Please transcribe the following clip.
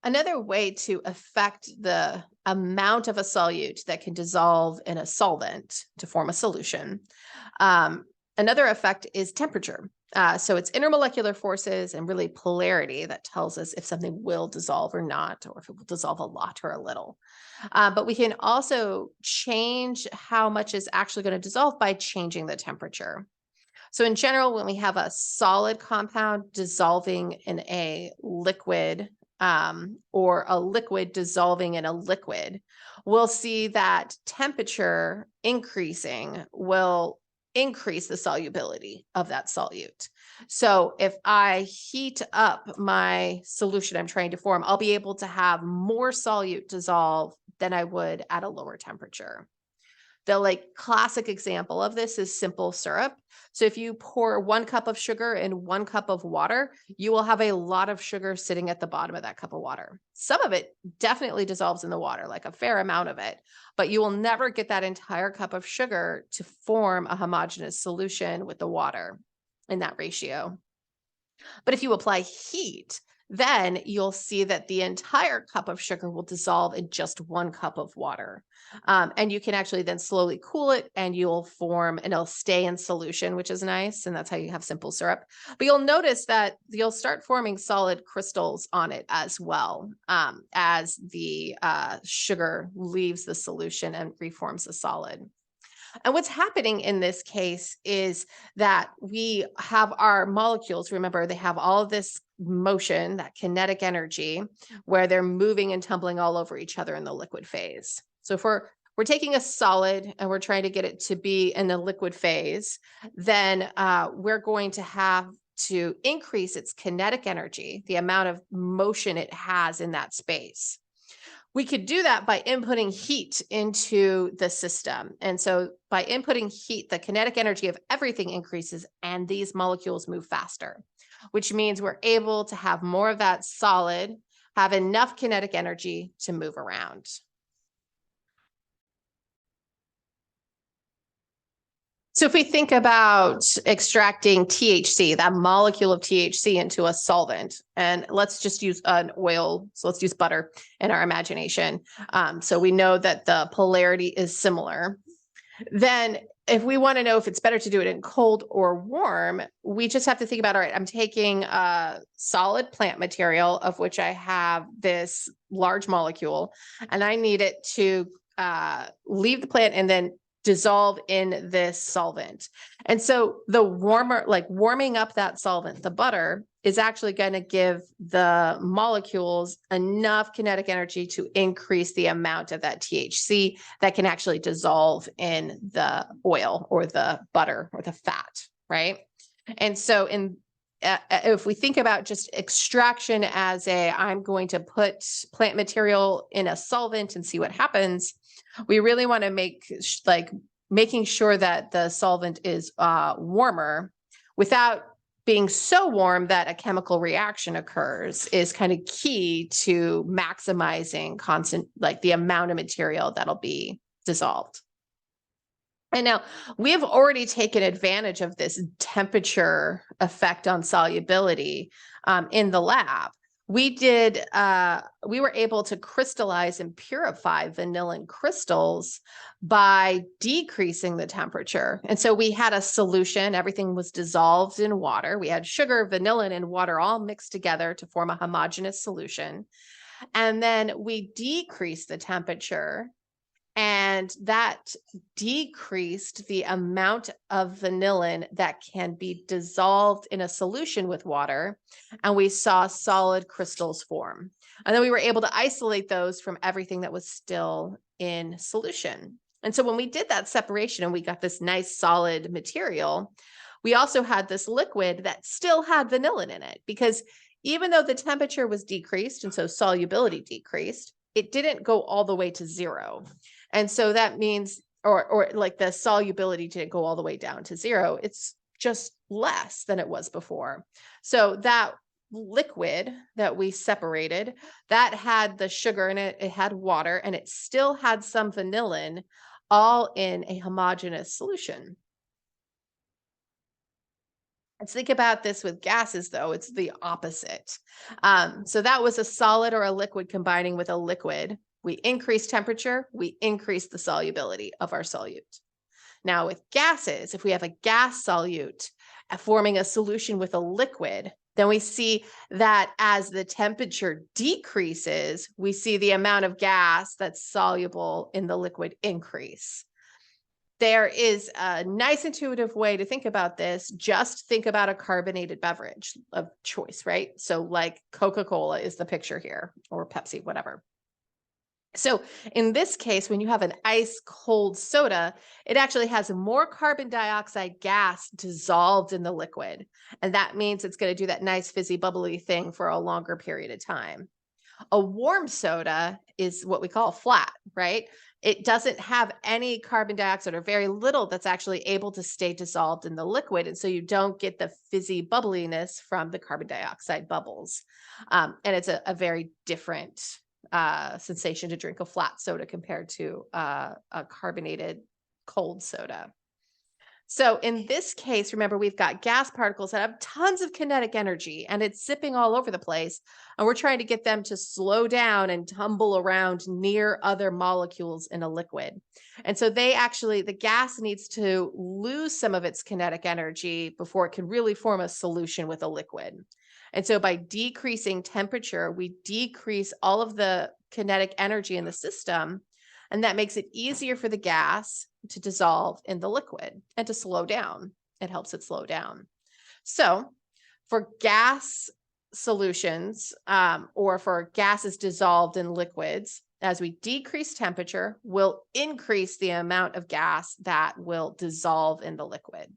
Another way to affect the amount of a solute that can dissolve in a solvent to form a solution. Um, Another effect is temperature. So it's intermolecular forces and really polarity that tells us if something will dissolve or not, or if it will dissolve a lot or a little. But we can also change how much is actually going to dissolve by changing the temperature. So in general, when we have a solid compound dissolving in a liquid, or a liquid dissolving in a liquid, we'll see that temperature increasing will increase the solubility of that solute. So if I heat up my solution I'm trying to form, I'll be able to have more solute dissolve than I would at a lower temperature. The classic example of this is simple syrup. So if you pour 1 cup of sugar in 1 cup of water, you will have a lot of sugar sitting at the bottom of that cup of water. Some of it definitely dissolves in the water, like a fair amount of it, but you will never get that entire cup of sugar to form a homogeneous solution with the water in that ratio. But if you apply heat, then you'll see that the entire cup of sugar will dissolve in just 1 cup of water. And you can actually then slowly cool it and you'll form and it'll stay in solution, which is nice. And that's how you have simple syrup. But you'll notice that you'll start forming solid crystals on it as well, as the sugar leaves the solution and reforms a solid. And what's happening in this case is that we have our molecules. Remember, they have all of this motion, that kinetic energy, where they're moving and tumbling all over each other in the liquid phase. So if we're taking a solid and we're trying to get it to be in the liquid phase, then we're going to have to increase its kinetic energy, the amount of motion it has in that space. We could do that by inputting heat into the system. And so by inputting heat, the kinetic energy of everything increases and these molecules move faster, which means we're able to have more of that solid, have enough kinetic energy to move around. So if we think about extracting THC, that molecule of THC into a solvent, and let's just use an oil. So let's use butter in our imagination. So we know that the polarity is similar. Then if we want to know if it's better to do it in cold or warm, we just have to think about, all right, I'm taking a solid plant material of which I have this large molecule, and I need it to leave the plant and then dissolve in this solvent. And so the warmer, like warming up that solvent, the butter, is actually going to give the molecules enough kinetic energy to increase the amount of that THC that can actually dissolve in the oil or the butter or the fat, right? And so if we think about just extraction as I'm going to put plant material in a solvent and see what happens, we really want to making sure that the solvent is warmer without being so warm that a chemical reaction occurs is kind of key to maximizing the amount of material that'll be dissolved. And now we have already taken advantage of this temperature effect on solubility in the lab. We were able to crystallize and purify vanillin crystals by decreasing the temperature. And so we had a solution, everything was dissolved in water. We had sugar, vanillin, and water all mixed together to form a homogeneous solution. And then we decreased the temperature, and that decreased the amount of vanillin that can be dissolved in a solution with water. And we saw solid crystals form. And then we were able to isolate those from everything that was still in solution. And so when we did that separation and we got this nice solid material, we also had this liquid that still had vanillin in it, because even though the temperature was decreased and so solubility decreased, it didn't go all the way to zero. And so that means, or like the solubility didn't go all the way down to zero. It's just less than it was before. So that liquid that we separated, that had the sugar in it, it had water, and it still had some vanillin, all in a homogeneous solution. Let's think about this with gases, though. It's the opposite. So that was a solid or a liquid combining with a liquid. We increase temperature, we increase the solubility of our solute. Now with gases, if we have a gas solute forming a solution with a liquid, then we see that as the temperature decreases, we see the amount of gas that's soluble in the liquid increase. There is a nice intuitive way to think about this. Just think about a carbonated beverage of choice, right? So like Coca-Cola is the picture here, or Pepsi, whatever. So in this case, when you have an ice cold soda, it actually has more carbon dioxide gas dissolved in the liquid. And that means it's going to do that nice fizzy bubbly thing for a longer period of time. A warm soda is what we call flat, right? It doesn't have any carbon dioxide or very little that's actually able to stay dissolved in the liquid. And so you don't get the fizzy bubbliness from the carbon dioxide bubbles. And it's a very different sensation to drink a flat soda compared to a carbonated cold soda. So in this case, remember, we've got gas particles that have tons of kinetic energy and it's zipping all over the place. And we're trying to get them to slow down and tumble around near other molecules in a liquid. And so the gas needs to lose some of its kinetic energy before it can really form a solution with a liquid. And so by decreasing temperature, we decrease all of the kinetic energy in the system. And that makes it easier for the gas to dissolve in the liquid and to slow down. It helps it slow down. So for gas solutions or for gases dissolved in liquids, as we decrease temperature, we'll increase the amount of gas that will dissolve in the liquid.